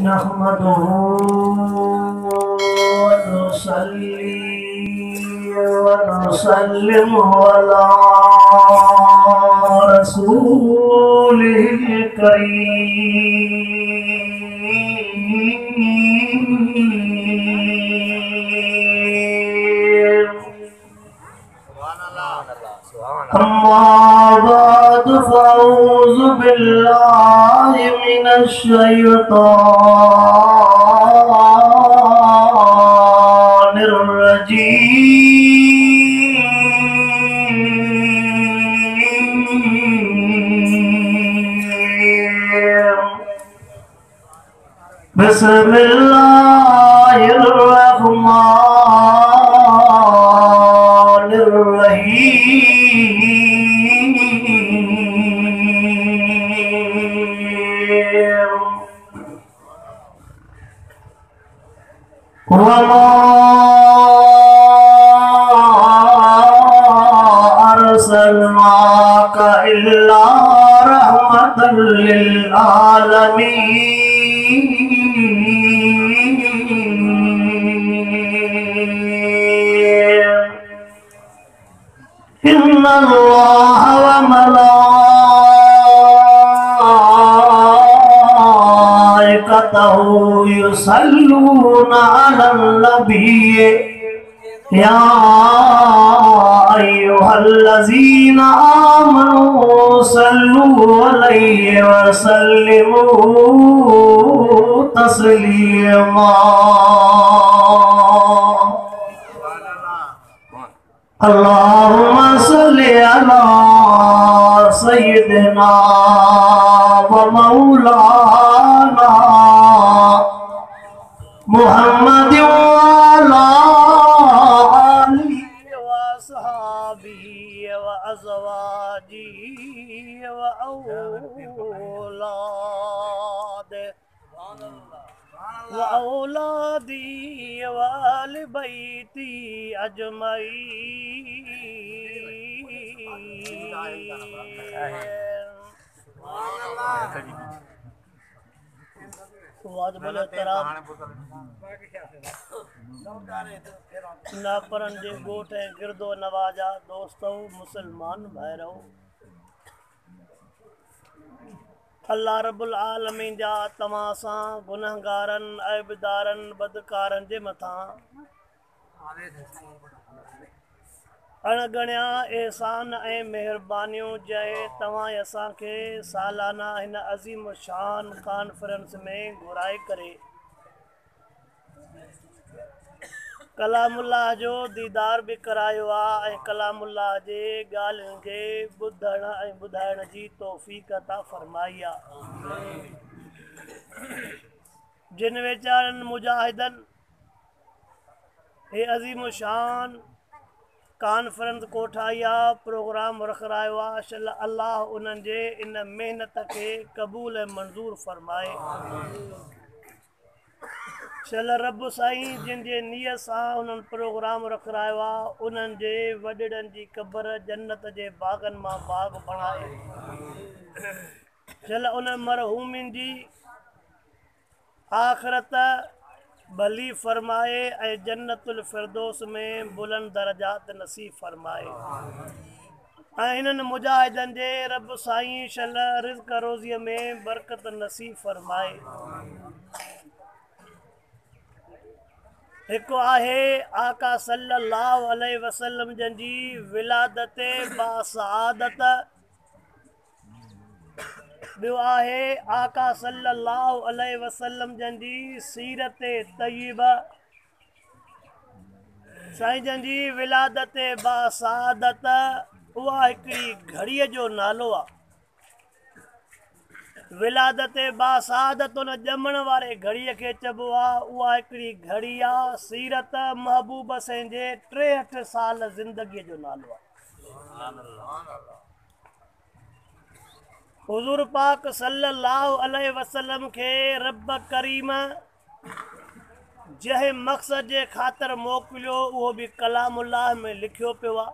नहमदुहु व नुसल्ली व नुसल्लिमु अला रसूलिल करीम। अम्मा बाद फ़अऊज़ु बिल्लाहि मिनश शैतानिर रजीम। बिस्मिल्लाहिर रहमानिर रहीम। वमा अर्सलनाका इल्ला रहमतल लिल आलमीन। इन्नल्लाह व मलाइकतहु युसल्लूना अलन नबी या अय्युहल्लज़ीना आमनू सल्लू अलैहि व सल्लिमू तस्लीमा। अल्लाहुम्मा सल्लि अला सय्यिदिना व मौलाना मुहम्मद व अला आलिहि व अस्हाबिहि व अज़वाजिहि व औलादी व अहले बैती अजमईन। नापरन जे गोठ ऐं गिरदो नवाजा दोस्तों मुसलमान भाइरो, अल्लाह रब्बुल आलमीन जा तव्हां सां गुनहगारन ऐबदारन बदकारन जे मथां अणगणिया एहसान ऐं मेहरबानियूं जंहिं तव्हां असांखे सालाना हिन अज़ीम शान कॉन्फ्रेंस में घुराए करे कलामुल्लाह जो दीदार भी करायो आहे ऐं कलामुल्लाह जे ॻाल्हियुनि खे ॿुधण ऐं ॿुधाइण जी तौफ़ीक़ अता फरमाई आहे। जिन वीचारनि मुजाहिदनि हे अज़ीम शान कॉन्फ्रेंस कोठाई आहे, प्रोग्राम रखायो आहे, अल्लाह उन्हनि जे इन महिनत खे क़बूल ऐं मंज़ूर फरमाए। शल रब साईं जिन जे नीयत सां उन्हनि प्रोग्राम रखायो आहे उन्हनि जे वॾड़नि जी क़बर जन्नत जे बाग़नि मां बाग़ बणाए। शल उन मरहूमिन जी आख़िरत भली फरमाए ऐं जन्नतुल फिरदौस में बुलंद दरजात नसीब फरमाए। ऐं हिननि मुजाहिदनि जे रब साईं शल रिज़्क़ रोज़ीअ में बरकत नसीब फरमाए। हिकु आहे आका सल्लल्लाहु अलैहि वसल्लम जंहिंजी विलादत बासआदत, ॿियो आहे आका सल्लल्लाहु अलैहि वसल्लम जंहिंजी सीरत तय्यबा। साईं जंहिंजी विलादत बासआदत उहा हिकिड़ी घड़ीअ जो नालो आहे। विलादत बासआदत उन ॼमण वारे घड़ीअ खे चइबो आहे। उहा हिकिड़ी घड़ी आहे। सीरत महबूब साईं जे 63 साल ज़िंदगीअ जो नालो आहे। हुज़ूर पाक सल्लल्लाहु अलैहि वसल्लम खे रब करीम जंहिं मक़सद जे ख़ातिर मोकिलियो उहो बि कलामुल्लाह में लिखियो पियो आहे।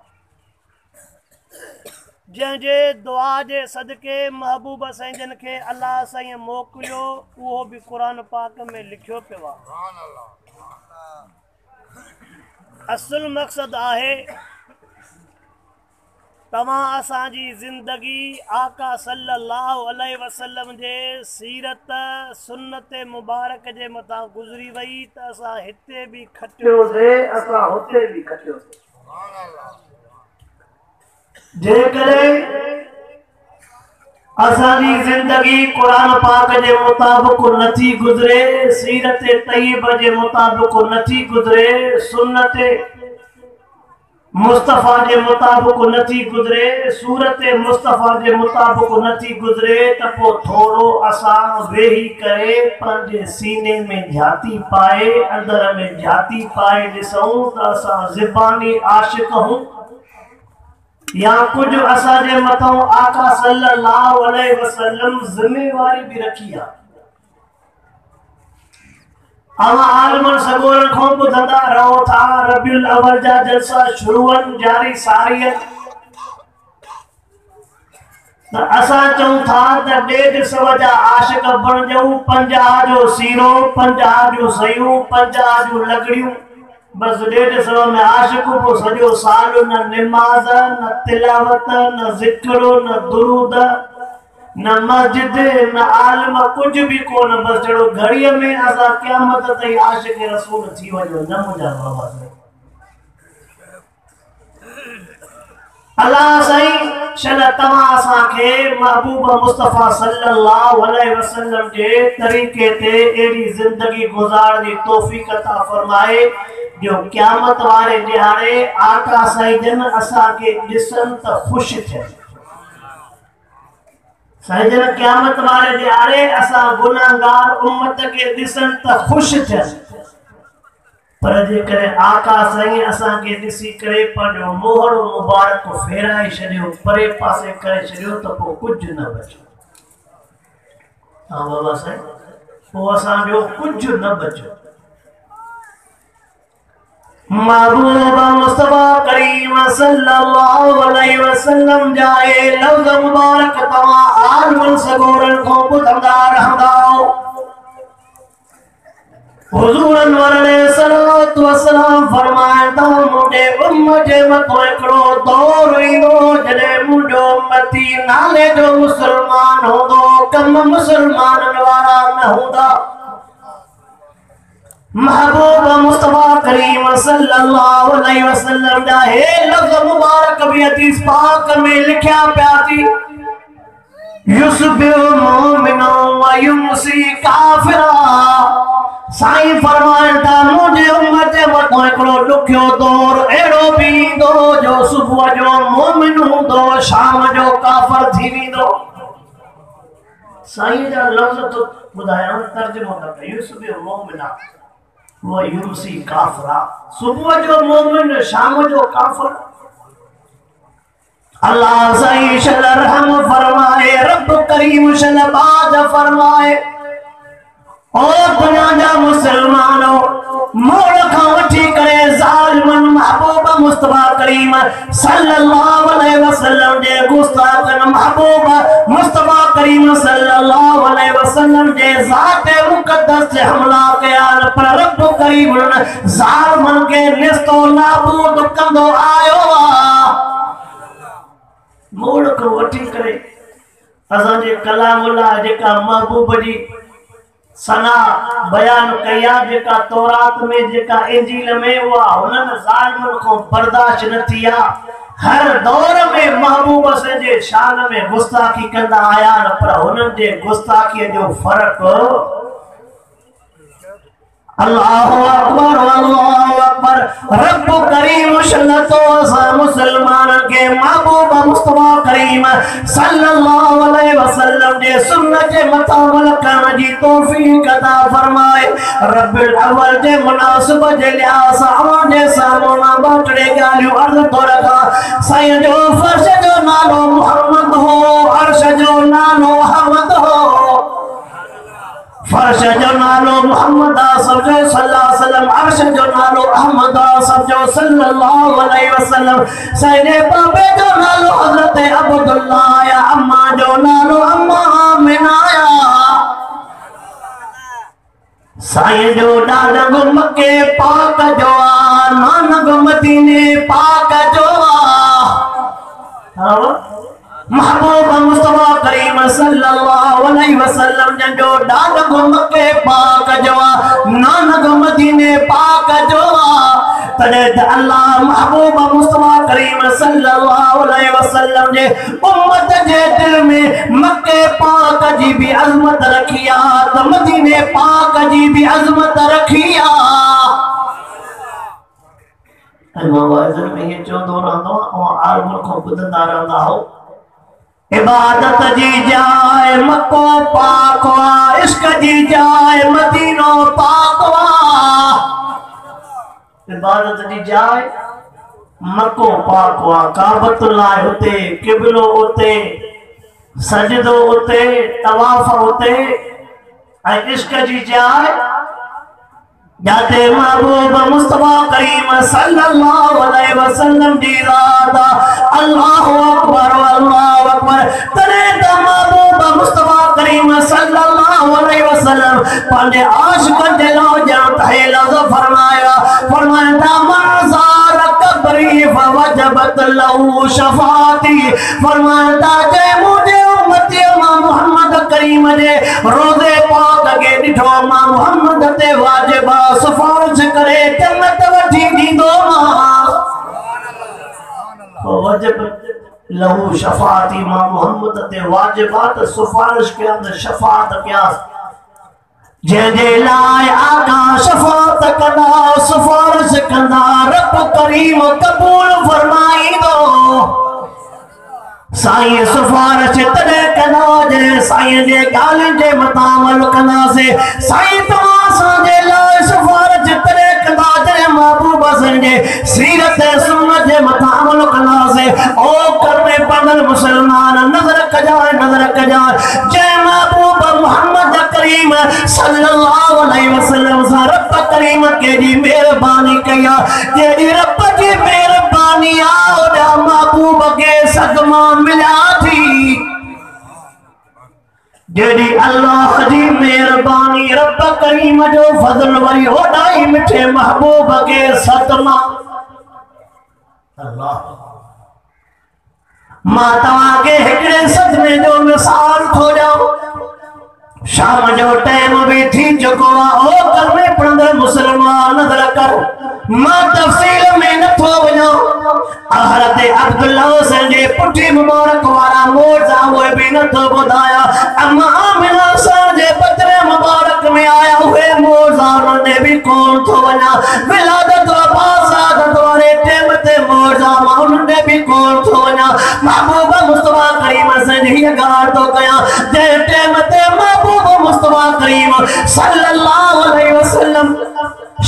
जंहिंजे दुआ जे सदके महबूब साईं जन खे अल्लाह साईं मोकिलियो उहो बि क़ुरान पाक में लिखियो पियो आहे। असुल मक़सदु आहे तव्हां असांजी ज़िंदगी आका सल्लल्लाहु अलैहि वसल्लम जे सीरत सुन्नत मुबारक जे मथां गुज़री वई त असां हिते बि खटियोसीं, असां हुते बि खटियोसीं। जेकॾहिं असांजी ज़िंदगी क़ुरान पाक जे मुताबिक़ नथी गुज़रे, सीरत तय्यब जे मुताबिक़ नथी गुज़रे, सुन्नत मुस्तफ़ा जे मुताबिक़ नथी गुज़रे, सूरत मुस्तफ़ा जे मुताबिक़ नथी गुज़रे त पोइ थोरो असां वेही करे पंहिंजे सीने में झाती पाए, अंदर में झाती पाए ॾिसूं त असां ज़िबानी आशिक़ हूं या कुछ असांजे मथां आका सल्लल्लाहु अलैहि वसल्लम ज़िम्मेवारी भी रखी आहे। अवां आलमन सगोरन खां ॿुधंदा रहो था रबीउल अवल जा जलसा शुरू आहिनि जारी सारियत त असां चऊं था त 150 जा आशिक़ बणजूं, 50 जो सीरो, 50 जो सयूं, 50 जो लॻड़ियूं, बस 150 में आशिक़ को सॼो साल न निमाज़ न तिलावत न ज़िक्र न दुरूद न मस्जिद न आलम कुछ भी कोन, बस जड़ो घड़ीअ में असां क़यामत ताईं आशिक़ रसूल थी वञो। न मुंहिंजा बाबा अल्लाह साईं शल तव्हां असांखे महबूब मुस्तफ़ा सल्लल्लाहु अलैहि वसल्लम जे तरीक़े ते अहिड़ी ज़िंदगी गुज़ारण जी तौफ़ीक़ अता फरमाए जो क़यामत वारे ॾियारे आका साईं जन असांखे ॾिसनि त ख़ुशि थियनि। साईं जन क़यामत वारे ॾियारे असां गुनाहगार उम्मत खे ॾिसनि त ख़ुशि थियनि, पर जेकॾहिं आका साईं असांखे ॾिसी करे पंहिंजो मोहर मुबारक फेराए छॾियो, परे पासे करे छॾियो त पोइ कुझु न बचियो। हा बाबा साईं, पोइ असांजो कुझु न बचियो। महबूब मुस्तफ़ा करीम सल्लल्लाहु अलैहि वसल्लम जाए लफ्ज़ मुबारक तव्हां आलमन सगोरन खां ॿुधंदा रहंदा। हुज़ूर अनवर अलैहिस्सलातु वस्सलाम फरमाइनि था मुंहिंजे उम्मत जे मथां हिकिड़ो दौर ईंदो जॾहिं मुंहिंजो उम्मती नाले जो मुस्लमान हूंदो, कम मुस्लमाननि वारा न हूंदा। महबूब मुस्तफ़ा करीम सल्लल्लाहु अलैहि वसल्लम जा हे लफ्ज़ मुबारक भी हदीस पाक में लिखिया पिया थी, युस्बिहु मुमिनो व युमसी काफिरा। साईं फरमाइनि था मुंहिंजे उम्मत जे मथां हिकिड़ो ॾुखियो दौर अहिड़ो बि ईंदो जो सुबुह जो मोमिन हूंदो, शाम जो काफ़िर थी वेंदो। साईं जा लफ्ज़ तो ॿुधायां, तर्जुमो था कयूं, युस्बिहु मुमिना वो युमसी काफरा, सुबह जो मोमिन शाम जो काफर। अल्लाह साईं शल रहम फरमाए, रब करीम शल बाज फरमाए, ओ दुनिया जा मुसलमानो मोड़ खां वठी करे ज़ालिमन महबूब मुस्तफ़ा करीम सल्लल्लाहु अलैहि वसल्लम जे गुस्ताखन महबूब मुस्तफ़ा करीम सल्लल्लाहु अलैहि वसल्लम जे ज़ात मुक़द्दस ते हमला कया, पर रब करीम ज़ालिमन के निस्तो नाबूद कंदो आयो आ। मोड़ खां वठी करे असांजे कलामुल्लाह जेका महबूब जी सना बयान कया, जेका तौरात में जेका इंजील में हुआ उन्हनि ज़ालिमन को बर्दाश्त न थी आहे। हर दौर में महबूब से जे शान में गुस्ताखी कंदा आया, पर उन्हनि जे गुस्ताखीअ जो फ़र्क़ अल्लाहु अकबर अल्लाहु अकबर। रब करीम शल्लतो असां मुसलमानन के महबूब मुस्तफ़ा करीम सल्लल्लाहु अलैहि वसल्लम जे सुन्नत जे मथां अमल करण जी तौफ़ीक़ अता फरमाए। रब्बिल अव्वल जे मुनासिब जे लिहाज़ सां अवां जे साम्हूं ॿ टे ॻाल्हियूं अर्ज़ थो रखां। साईं जो फर्श जो नालो मुहम्मद हो, अर्श जो नालो अहमद हो। फर्श जो नालो मोहम्मद समझो सल्लल्लाहु अलैहि वसल्लम, अर्श जो नालो अहमद समझो सल्लल्लाहु अलैहि वसल्लम, सैने बाबे जो नालो हजरत अब्दुल्लाह या अम्मा जो नालो अम्मा आमिना या साईं जो डालग मके पाक जो आ, नानक मदीने पाक जो आ, महबूब मुस्तफा करीम सल्लल्लाहु अलैहि वसल्लम जो डालग मके पाक जो आ, नानक मदीने पाक जो आ, तने अल्लाह महबूब मुस्तफा करीम सल्लल्लाहु अलैहि वसल्लम जे उम्मत जे दिल में मक्के पाक जी भी अजमत रखिया, तो मदीने पाक जी भी अजमत रखिया। मवाज़न में ये चौंदो रहंदो और आलम को बुधंदा रहंदा हो। इबादत जी जाए मक्को पाक वा, इश्क जी जाए मदीनो पाक वा। इबादत जी जाए मक्को पाक वा, काबतुल्लाह होते, किबलो होते, सजदो होते, तवाफ होते, इश्क जी जाए जाते महबूब मुस्तफा करीम सल्लल्लाहु अलैहि वसल्लम जी रादा। अल्लाहु अकबर अल्लाहु अकबर। तने द महबूब मुस्तफा करीम सल्लल्लाहु अलैहि वसल्लम पांडे आशिक दिलो जात है लफ्ज फरमाया, फरमाया मंज़ार कब्री फवजबत लहू शफाती। फरमाया जे मुझे उम्मती मोहम्मद करीम ने रोजे पाक के दिठो मां मोहम्मद ते वाजिबा सिफारिश करे जन्नत वठी दींदो मां। वजब लहू शफाती मां मोहम्मद ते वाजिबात सिफारिश के अंदर शफात क्या जे लाए आका शफात कंदा सिफारिश कंदा रब करीम कबूल फरमाई दो। साईं सिफारिश तने कंदा जे साईं जे गालिन जे मतामल कंदा से साईं तवा साजे लाए सिफारिश तने कंदा जे महबूब संजे सीरत सुन्नत जे मतामल कंदा से। ओ करने बंदल मुसलमान नजर कजा जे महबूब मोहम्मद करीम सल्लल्लाहु अलैहि वसल्लम सा रब करीम के जी मेहरबानी कया, जेडी रब की मेहरबानी आ महबूब के सदमा मिला थी, जेडी अल्लाह की मेहरबानी रब करीम जो फजल वरी होडाई मिठे महबूब के सदमा। अल्लाह माता के हिकड़े सदमे जो मिसाल थो जाओ। शाम जो टाइम भी थी चुको ओ कलमे पढ़ंदड़ मुसलमान नजर कर मां तफसील में न थो वणो। हज़रत अब्दुल्लाह संजे पुठी मुबारक वाला मोजा वो भी न थो बुधाया। अम्मा आमिना संजे बचरे मुबारक में आया हुए मोजा ने भी कौन थो वणा। विलादत बासादत वाले टाइम ते मोजा मां ने भी कौन थो वणा। महबूब मुस्तफा करीम संजे गार तो कया जे टाइम ते मुस्तफा करीम सल्लल्लाहु अलैहि वसल्लम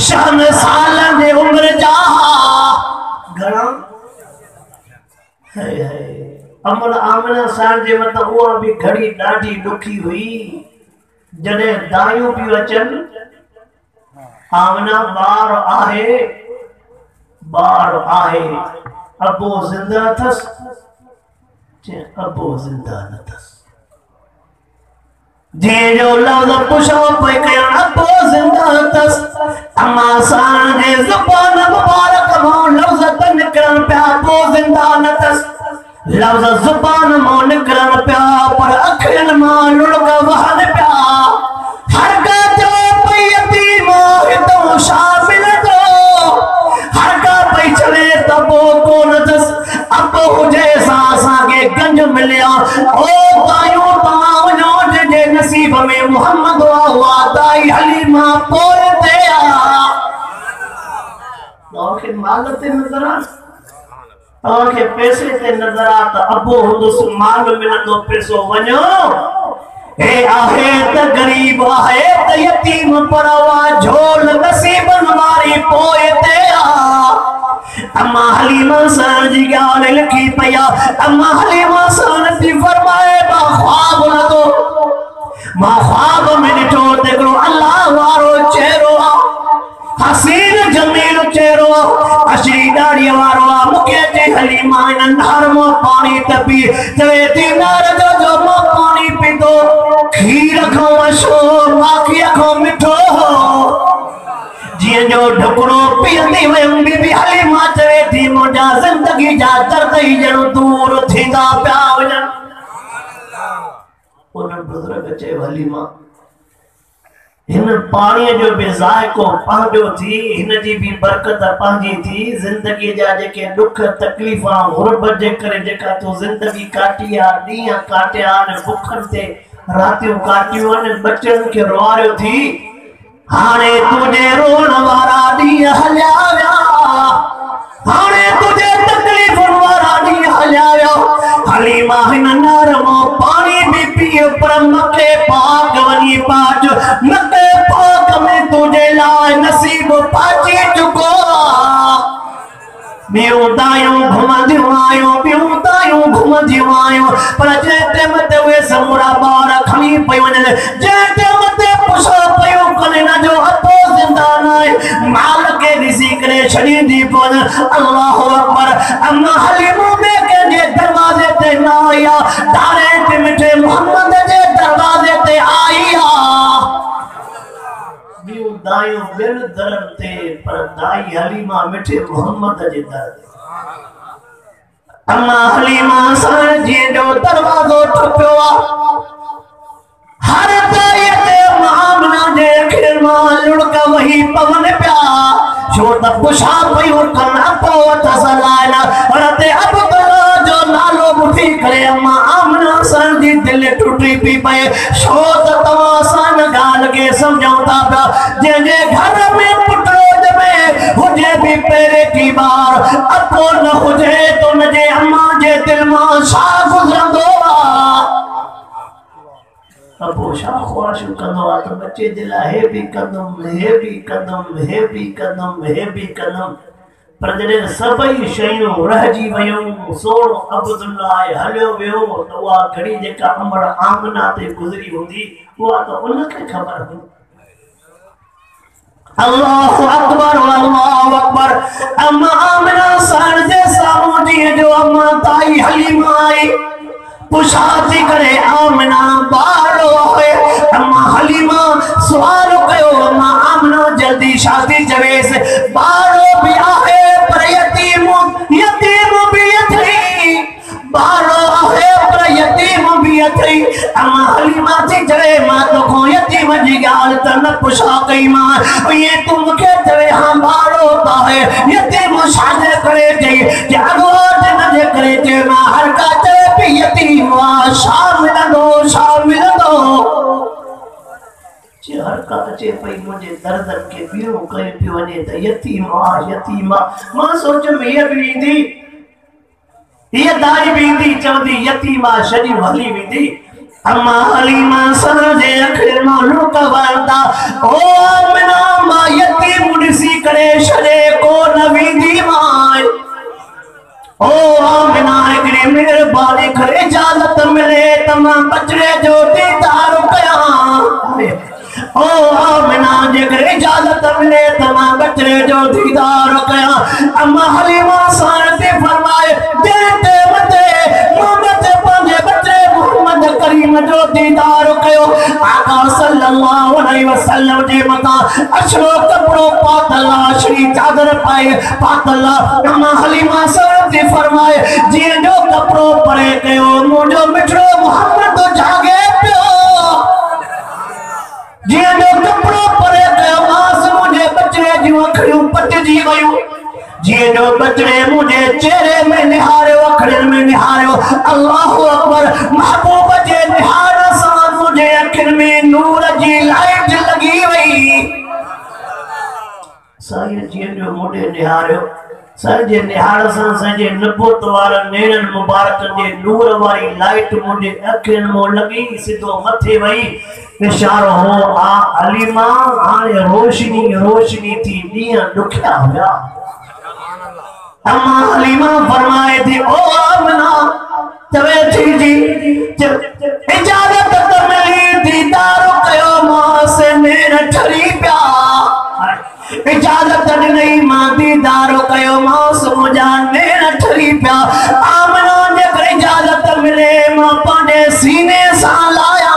शान साल दे उम्र जा घणा है अमल आमना साल जे मत वो भी घड़ी डाढी दुखी हुई जने दायूं भी अचन। आमना बार आहे अबो जिंदा थस जे अबो जिंदा न थस। जे जो लफ्ज पुछो पे कया अबो जिंदा तस। अम्मा सान जे ज़ुबान मुबारक मो लफ्ज त निकरन पिया अबो जिंदा न तस। लफ्ज ज़ुबान मो निकरन पिया पर अखिन मां लुढ़क वहन पिया। हर का जो पई यतीम हितो शामिल दो, हर का पई चले तबो कोन तस। अब हुजे सा के गंज मिलिया ओ तायो ता वणो जे नसीब में मोहम्मद हुआ दाई हलीमा पोए ते आ। के माल ते नजर आ के पैसे ते नजर आ त अबो हुंदुस माल मिलंदो पैसो वणो ए आहे त गरीब आहे त यतीम परवा झोल नसीबन वारी पोए ते आ। अम्मा हलीमा सान जी गाल लिखी पया। अम्मा हलीमा सान जी फरमाए बा ख्वाब न दो मां ख्वाब में ॾिठो त हिकिड़ो अल्लाह वारो चेहरो हसीन जमील चेहरो अशरी दाढ़ी वारो मूंखे चई हलीमा इन नहर मां पानी त पी चवे थी नहर जो मां पानी पीतो खीर खां अछो माखीअ खां मिठो जियो ढुकड़ो पींदी वयम बीबी हलीमा चवे थी मुंहिंजा ज़िंदगी जा दर्द ई ॼण दूर थींदा पिया वञनि। उन बुजुर्ग चयो हलीमा इन पानी जो भी जायको पंहिंजो थी इन जी भी बरकत पंहिंजी थी जिंदगी जा जेके दुख तकलीफ़ा गुरबत जे करे जेका तू जिंदगी काटी आ ॾींहं काटिया ने बुखनि ते रातियूं काटियूं आहिनि बचनि खे रुआरियो थी हाणे तुझे रोण वारा ॾींहं हलिया विया हाणे तुझे तकलीफ़ुनि वारा ॾींहं हलिया विया। हलीमा हिन नहर मां पानी भी पियो पर मके पाक वञी पाच मके पाक में तुझे लाइ नसीब पाची चुको ॿियूं दायूं घुमंदियूं आहियूं ॿियूं दायूं घुमंदियूं आहियूं पर जंहिं टाइम ते उहे समूरा ॿार खणी पई वञनि जंहिं टाइम ते पुछो पियूं कनि हिन जो हथो ज़िंदा न आहे माल खे ॾिसी करे छॾींदी पवनि अल्लाहु अकबर। अम्मा हलीमा में कंहिंजे दरवाज़े ते न आई आहे डायरेक्ट मिठे मोहम्मद जे दरवाज़े ते आई आहे। ॿियूं दायूं ॿियनि दरनि ते पर दाई हलीमा मिठे मोहम्मद जे दर ते। अम्मा हलीमा सां जीअं जो दरवाज़ो ठुकियो आहे हर दाई ते आमना जे अखियुनि मां लुड़क वही पवनि पिया छो त पुछा पियूं कनि पोइ वठसि लाइना पर ते अब्दुल्ला जो नालो ॿुधी करे अम्मा आमना सां जी दिलि टुटी पई पए छो त तव्हां सां हिन ॻाल्हि खे सम्झूं था पिया जंहिंजे घर में पुटो ॼमे हुजे भी पहिरें की बार अको न हुजे त हुनजे अम्मा जे दिलि मां छा गुज़रंदो आहे। अबो छा ख्वाहिशूं कंदो आहे त बचे जे लाइ हे बि कंदुमि हे बि कंदुमि हे बि कंदुमि हे बि कंदुमि पर जॾहिं सभई शयूं रहिजी वयूं सोणो अब्दुल्ला हलियो वियो त उहा घड़ी जेका अमर आमना ते गुज़री हूंदी उहा त उनखे ख़बर हुई। अल्लाहु अकबर अल्लाहु अकबर। अम्मा आमना साण जे साम्हूं जीअं जो अम्मा ताई हलीमा आई पुछा थी करे आमना बारो है अम्मा हलीमा सवाल कयो अम्मा आमना जल्दी शादी जवेस बारो भी आहे पर यतीम भी अथई बारो आहे पर यतीम भी अथई। अम्मा हलीमा थी चवे मां तोखो यतीम जी ॻाल्हि त न पुछा कई मां ये तू मूंखे चवे हाँ बारो आहे यतीम छाजे करे चई जागो न जे करे चए मां हर का चवे पई यतीम छा मिलंदो हर का अचे पई मुंहिंजे दर्दनि खे ॿियो करे पियो वञे त यतीम आहे मां सोच में हीअ बि ईंदी हीअ दाई बि ईंदी चवंदी यतीम आहे छॾी हली वेंदी। अम्मा हलीमा सर जे अखियुनि मां लुक वहंदा ओ आमना मां यतीम ॾिसी करे छॾे को न वेंदी मां ओ आमना हिकिड़ी महिरबानी करे इजाज़त मिले त मां बचड़े जो दीदार कयां ओ आमना जेकर इजाज़त मिले त मां बचड़े जो दीदार कयां। अम्मा हलीमा साण ते फरमाए देते मते मोहम्मद पंहिंजे बचड़े मोहम्मद करीम जो दीदार कयो आका सल्लल्लाहु अलैहि वसल्लम जे मथां अछड़ो कपड़ो पातल श्री चादर पाए पातल अम्मा हलीमा साण ते फरमाए जीअं जो कपड़ो परे कयो मुंहिंजो मिठड़ो मोहम्मद जागे पियो जीअं जो कपड़ो परे कयो मांस मुंहिंजे बचड़े जूं अखियूं पटिजी वयूं जीअं जो बचड़े मुंहिंजे चेहरे में निहारियो अखियुनि में निहारियो अल्लाहु अकबर महबूब जे निहार सां मुंहिंजे अखियुनि में नूर जी लाइट लगी वई साईं जीअं जो मुंहिंजे निहारियो साईं निहार सां असांजे नबूत वारनि नेरनि मुबारकनि जे नूर वारी लाइट मुंहिंजे अखियुनि में लगी सिधो मथे वई इशारो हो आ हलीमा हाणे रोशनी रोशनी थी ॾींहं ॾुखिया हुया। अम्मा हलीमा फरमाए थी ओ आमना चवे थी जी इजाज़त त मिली दीदार ठरी पिया इजाजत नहीं मां दीदारो कयो मौसम जाने न ठरी पिया आमना जे करे इजाजत मिले मां पांडे सीने सा लाया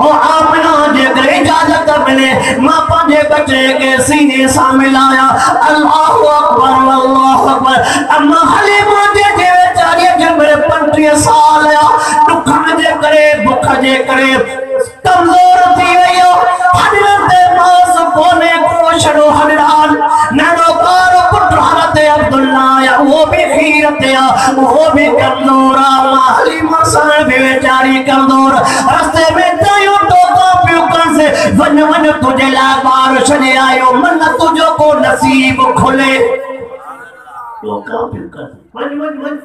ओ आमना जे करे इजाजत मिले मां पांडे बच्चे के सीने सा मिलाया अल्लाहु अकबर अम्मा हलीमा जे बेचारी जमरे 35 साल दुख जे करे भूख जे करे कमजोर थी वयो हजरत मौस कोने को छड़ो हजरान नरो कार पुत्र हजरत अब्दुल्ला या वो भी खीरत या वो भी कमजोर हलीमा सन भी बेचारी कमजोर रास्ते में जायो तो कापियो कर से वन वन तुझे ला बार छड़े आयो मन तुझो को नसीब खुले तो कापियो कर वन वन वन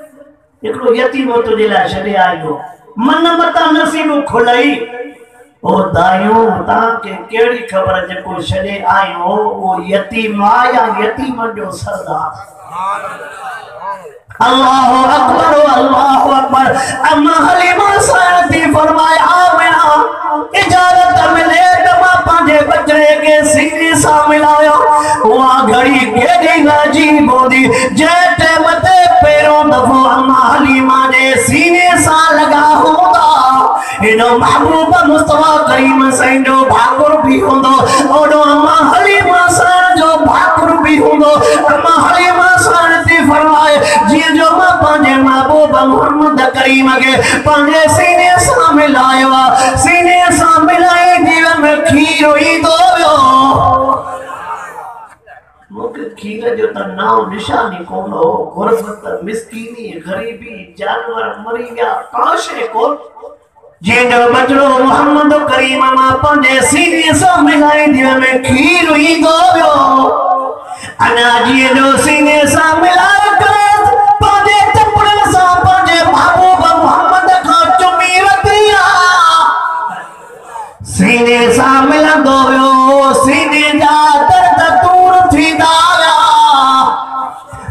एकड़ो यतीम तुझे ला छड़े आयो मन मता नसीब खुलई ओ दायो ता के केड़ी खबर जे को छड़े आयो वो यतीम या यतीम जो सरदार अल्लाहु अकबर अम्मा हलीमा साथी फरमाया आमना इजाजत मिले तमा पांजे बच्चे के सीने सा मिलायो वहां घड़ी केड़ी नाजी बोदी जे टाइम ते पैरों दफो अम्मा हलीमा दे सीने सा लगा होगा इनो महबूब मुस्तफा करीम साईं जो भाकुर भी होंदो ओडो अम्मा हलीमा सान जो भाकुर भी होंदो अम्मा हलीमा सान ती फरमाए जी जो मां पांजे महबूब मोहम्मद करीम के पांजे सीने सा मिलायो सीने सा मिलाई जीवन में खीर हुई दोयो मुके खीर जो त नाम निशानी कोनो गुरबत मिस्कीनी गरीबी जानवर मरी गया काशे को जेनो बचड़ो मोहम्मद करीम मां पांजे सीने सा मिलाई जीवन में खीर हुई दोयो अना जी जो सीने सा मिलाई करे पांजे चपड़न सा पांजे महबूब मोहम्मद का चुमी वतिया सीने सा मिला दोयो सीने जा दर्द दूर थी दाया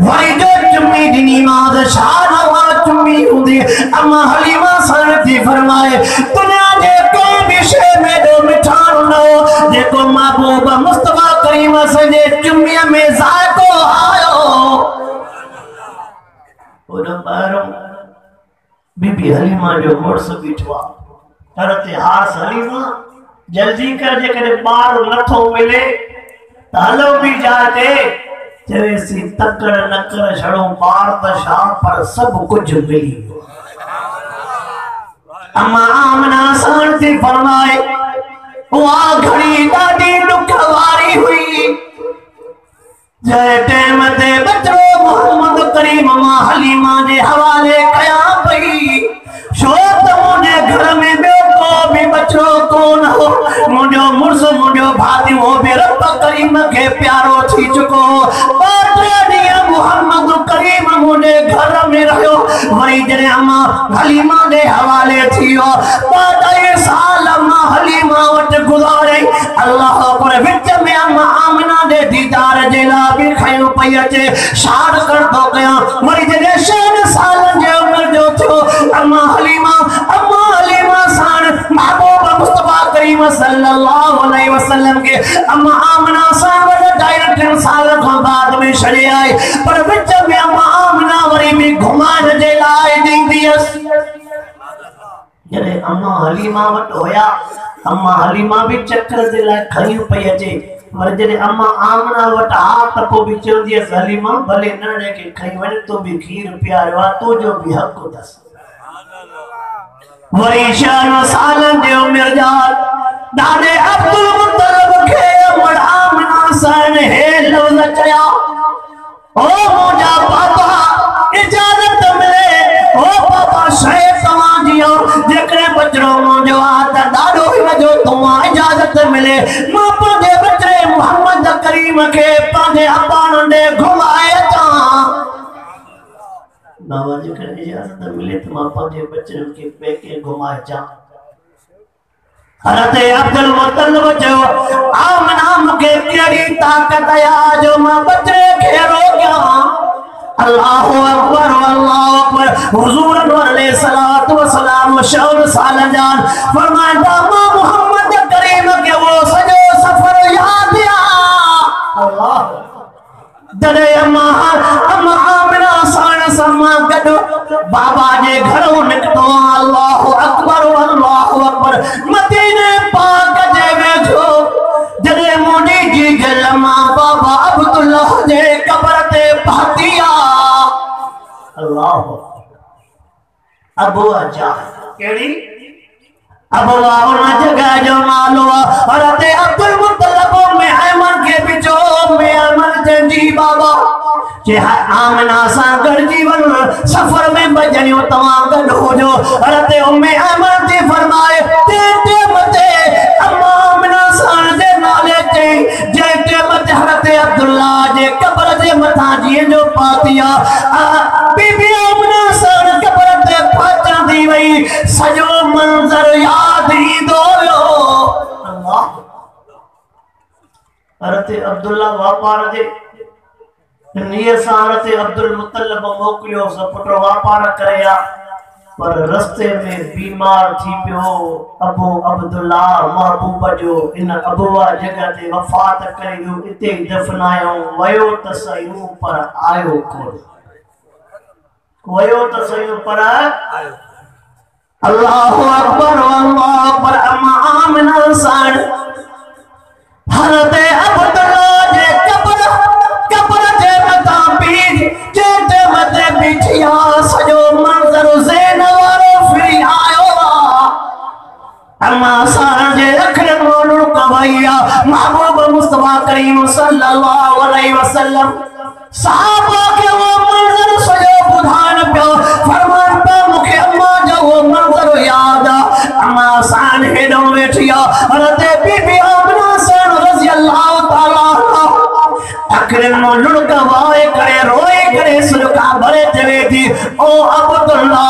वरी जो चुमी दिनी माद शानवा चुमी हुंदी अम्मा हलीमा सन थी फरमाए दुनिया जे कोई विषय में दो मिठाण न जेको महबूब मुस्तफा करीम सजे चुमिया में जाको आयो ओन बारो बीबी हलीमा जो मुर्स बिठवा हरते हास हलीमा जल्दी कर जे करे बार नथो मिले तालो भी जाते जैसी तकड़ नकर छड़ो बार त शाम पर सब कुछ मिली अम्मा आमना शांति फरमाए वहां घड़ी दादी दुखवारी हुई जय टाइम ते बचरो मोहम्मद करीम मां हलीमा जे हवाले कया पई शो त मुझे घर में को भी बचो कोन हो मुझो मुर्स मुझो भाती हो भी रब करीम के प्यारो थी चुको बादिया मोहम्मद करीम मुझे घर में रहो वरी जने अम्मा हलीमा दे हवाले थियो बादे साल अम्मा हलीमा वट गुजारे अल्लाह पर विच में अम्मा आमना दे दीदार जेला भी खयो पई अचे शाद कर दो गया वरी जने 6 साल जे उम्र जो थियो अम्मा हलीमा सान महबूब मुस्तफा करीम सल्लल्लाहु अलैहि वसल्लम के अम्मा आमना सान वजह डायरेक्ट साल खां बाद में छड़े आए पर विच में अम्मा आमना वरी भी घुमान जे लाए दींदीस जने अम्मा हलीमा वट होया अम्मा हलीमा भी चक्कर जे लाए खई पई अचे पर जने अम्मा आमना वट हाथ को भी चंदी हलीमा भले नणे के खई वने तो भी खीर प्यारो तो जो भी हक दस वरी 6 साल जे उम्र जात दादे अब्दुल मुत्तलिब के मढ़ामना सन है लफ्ज चया ओ मुजा पापा इजाजत मिले ओ पापा शे तवा जियो जेकरे बचरो मुजो हाथ दादो वजो तवा इजाजत मिले मां पांजे बचरे मोहम्मद करीम के पांजे अबान दे घुमाए ता बाबा जी के इजाजत मिले तो मां पांजे बच्चों के पेके घुमाए जा हजरत अब्दुल मुत्तलिब जो आमना मुके केड़ी ताकत आया जो मां बच्चे के रोक्या अल्लाहु अकबर हुजूर अलैहि सलातो व सलाम शौर साल जान फरमाया मोहम्मद करीम के वो अबुआ जा केड़ी अबुआ उन जगह जो मालवा हज़रत अब्दुल मुत्तलिब में ऐमन के बिचो में ऐमन जी बाबा जे आमना सा गड जीवन सफर में बजनियो तवा गड हो जो हज़रत उम्मे ऐमन जी फरमाए ते मते अम्मा आमना सा दे नाले ते जे ते मते हज़रत अब्दुल्ला जे कब्र जे मथा जी जो पातिया बीबी आमना सा कब्र ते पाचा दी वई सजो मंजर याद ही दो अल्लाह हज़रत अब्दुल्ला वापार दे निये हज़रत अब्दुल मुत्तलिब मोकलियो पुटो वापार करया पर रस्ते में बीमार थी पियो अबू अब्दुल्ला महबूब जो इन अबुआ जगह ते वफात करियो इते दफनायो वयो त सही पर आयो कोन वयो त सही पर आयो अल्लाहु अकबर अल्लाहु अकबर अम्मा आमिना सान हज़रत अब्दुल्ला जे कब्र जे मथा बीज जे ते मथे बिठिया सजो मंजर ज़हन वारो फिरी आयो अम्मा सान जे अखर मोनु कवैया महबूब मुस्तफा करीम सल्लल्लाहु अलैहि वसल्लम साहबा के वो मंजर सजो बुधान पियो फरमान पे मुखे अम्मा जो वो मंजर याद अम्मा सान हेडो बैठिया हज़रत बीबी आमना सान रज़ी अल्लाह ताला अखरे मो लुड़का वाए करे रोए करे सुरका भरे चवे थी ओ अब्दुल्ला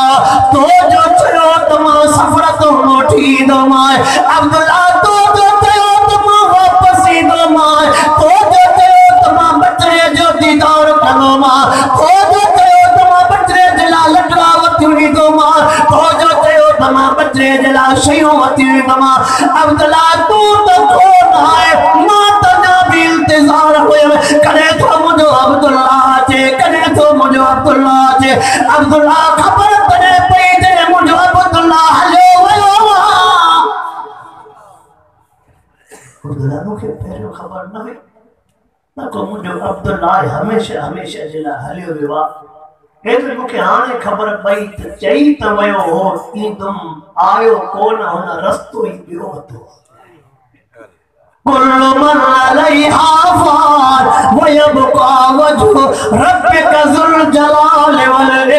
तो जो चलो तमा सफर तो मोटी दो माए अब्दुल्ला तो जो चलो तमा वापस ही दो माए तो जो चलो तमा बचरे जो दीदार करो मां तो जो चलो तमा बचरे जला लटरावती हुई दो मां तो जो चलो तमा बचरे जला शयो वती हुई दो मां अब्दुल्ला तू तो कौन है मां तना भी इंतजार हुए करे तो मुझे अब्दुल्ला जे करे तो मुझे अब्दुल्ला जे अब्दुल्ला खबर करे पई जे मुझे अब्दुल्ला हलो वयो अब्दुल्ला मुखे पहले खबर न हुई ना को मुझे अब्दुल्ला हमेशा हमेशा जिला हलियो विवा एते मुखे हाने खबर पई त चई त वयो हो ई तुम आयो कोन हुन रस्तो ही बियो હતો कुल्लु मन अलैहा फान वयबका वजहु रब्बिका ज़ुल जलाल वल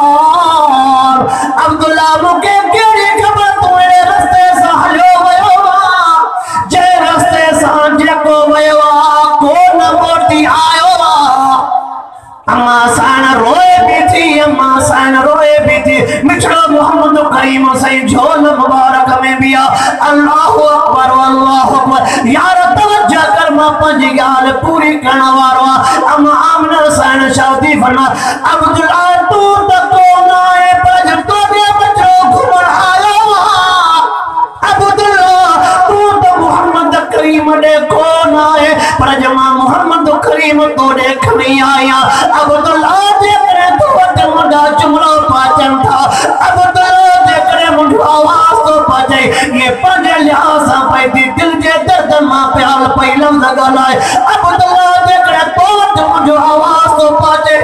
इकराम अब्दुल्ला मुके केड़ी खबर तोरे रस्ते से हलो वयो जे रस्ते से जेको वयो को न मोटी आयो अम्मा सान रोए भी थी अम्मा सान रोए भी थी मिठड़ो मोहम्मद करीम सही झोल मुबारक में बिया अल्लाहु अकबर यार तवज्जो कर मां पंज गाल पूरी करना वारो अम्मा आमना सान शादी फरमा अब्दुल्ला तू तो कौन है पर तो दे बचो घुमण आयो अब्दुल्ला तू तो मोहम्मद करीम दे कौन है पर जमा मोहम्मद करीम तो देख नहीं आया अब्दुल्ला जे करे तो वट मुंडा चुमरो पाचन था अब्दुल्ला जे करे मुंडो आवाज तो पाचे ये पंजे लिहाजा पे दिल जे दर्द मां प्याल पहिलम लगलाए अब्दुल्ला जे करे तो वट मुंडो आवाज तो पाचे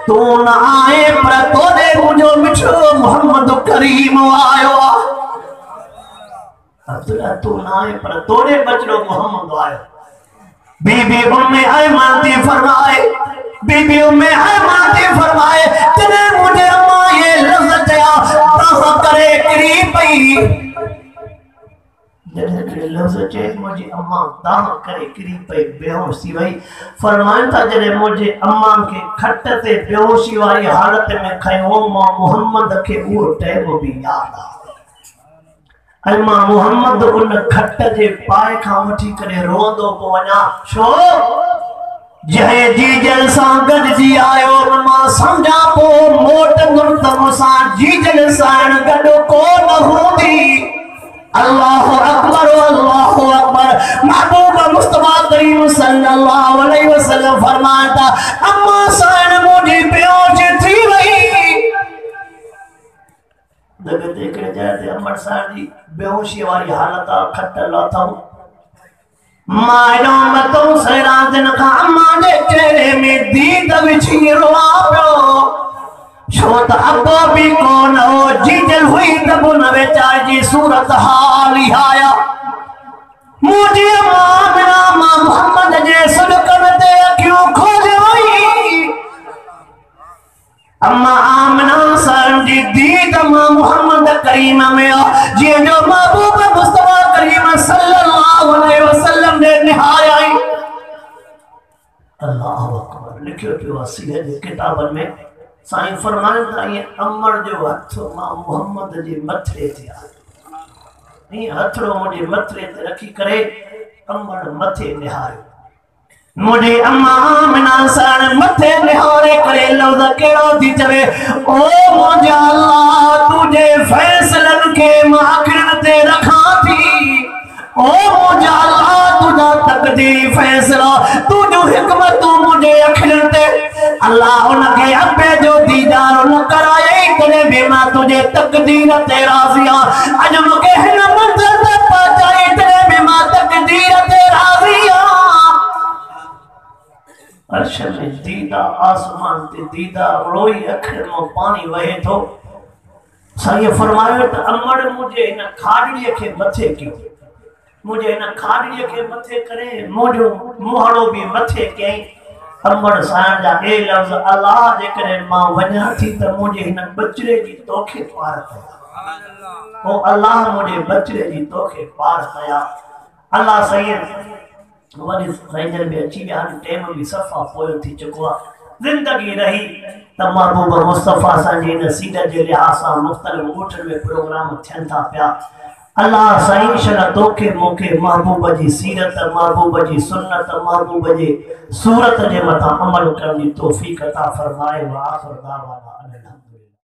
तू ना आए पर तो दे मुंडो मिठो मोहम्मद करीम आयो अब्दुल्ला तू ना आए पर तो दे बचड़ो मोहम्मद आयो बीबी उम्मे ऐमन ती फरमाए बीबी उम्मे ऐमन ती फरमाए तने मुझे अम्मा ये लफ्ज दया तह करे करी पई जने लफ्ज चे मुझे अम्मा दाह करे करी पई बेहोशी वई फरमाइन था जने मुझे अम्मा के खट ते बेहोशी वाली हालत में खयो मां मोहम्मद के वो टाइम भी याद आ अम्मा मोहम्मद उन खट जे पाए खां वठी करे रोंदो पो वना छो जहे जी जल सा गड जी आयो मां समझा पो मोट गुरतम सा जी जल सान गड को न होंदी अल्लाहु अकबर महबूब मुस्तफा करीम सल्लल्लाहु अलैहि वसल्लम फरमाता अम्मा सान मुझे बेहोश थी वई जगह देखने जाते अमर साड़ी बेहोशी वाली हालत खट लाता मायनो मतो सरा दिन का अम्मा दे चेहरे में दीद विछी रोआ पियो शोत अबो भी कौन हो जीजल हुई तब नवे चार जी सूरत हाल ही आया मुझे मामना मां मोहम्मद जे सदकन ते क्यों खोली अम्मा आमना सन जी दीद मां मोहम्मद करीम में जी जो महबूब मुस्तफा करीम सल्लल्लाहु अलैहि वसल्लम ने निहाया अल्लाह अकबर लिखियो पियो असीले जे किताबन में साईं फरमाइंदा ये अमर जो हथ मां मोहम्मद जे मथे ते नी हथड़ो मुझे मथे ते रखी करे अमर मथे निहारियो मुझे अम्मा आमना सन मथे निहारे करे लफ्ज केड़ो थी चवे ओ मुझे अल्लाह तुझे फैसलन के माखिरन ते रखा थी ओ मुझे अल्लाह तुझा तकदीर फैसला तुझो हिकमत तू मुझे अखिरन ते अल्लाह उनके अब्बे जो दीदार न कराए तने भी मैं तुझे तकदीर ते राजिया अज मुके हिन मंज़िल ते पहुंचाए तने भी मैं तकदीर ते राजिया अर्श में दीदा आसमान ते दीदा रोई अखिर में पानी वहे तो साईं फरमायो त अमड़ मुझे इन खाड़ीअ के मथे क्यों मुझे इन खाड़ीअ के मथे करे मुझो मुहड़ो भी मथे कई अमड़ साईं जा ए लफ्ज अल्लाह जे करे मां वञा थी त मुझे इन बचड़े जी तोखे पार कया ओ अल्लाह मुझे बचड़े जी तोखे पार कया अल्लाह साईं वरी साईं में अची विया टाइम भी सफ़ा पोयो थी चुको आहे जिंदगी रही त महबूब मुस्तफा सां जी नसीब जे लिहाज़ सां मुख़्तलिफ़ ॻोठनि में प्रोग्राम थियनि था पिया अल्लाह साईं शला तोखे मूंखे महबूब जी सीरत महबूब जी सुन्नत महबूब जी सूरत जे मथां अमल करण जी तौफ़ीक़ अता फरमाए व आख़िर दावाना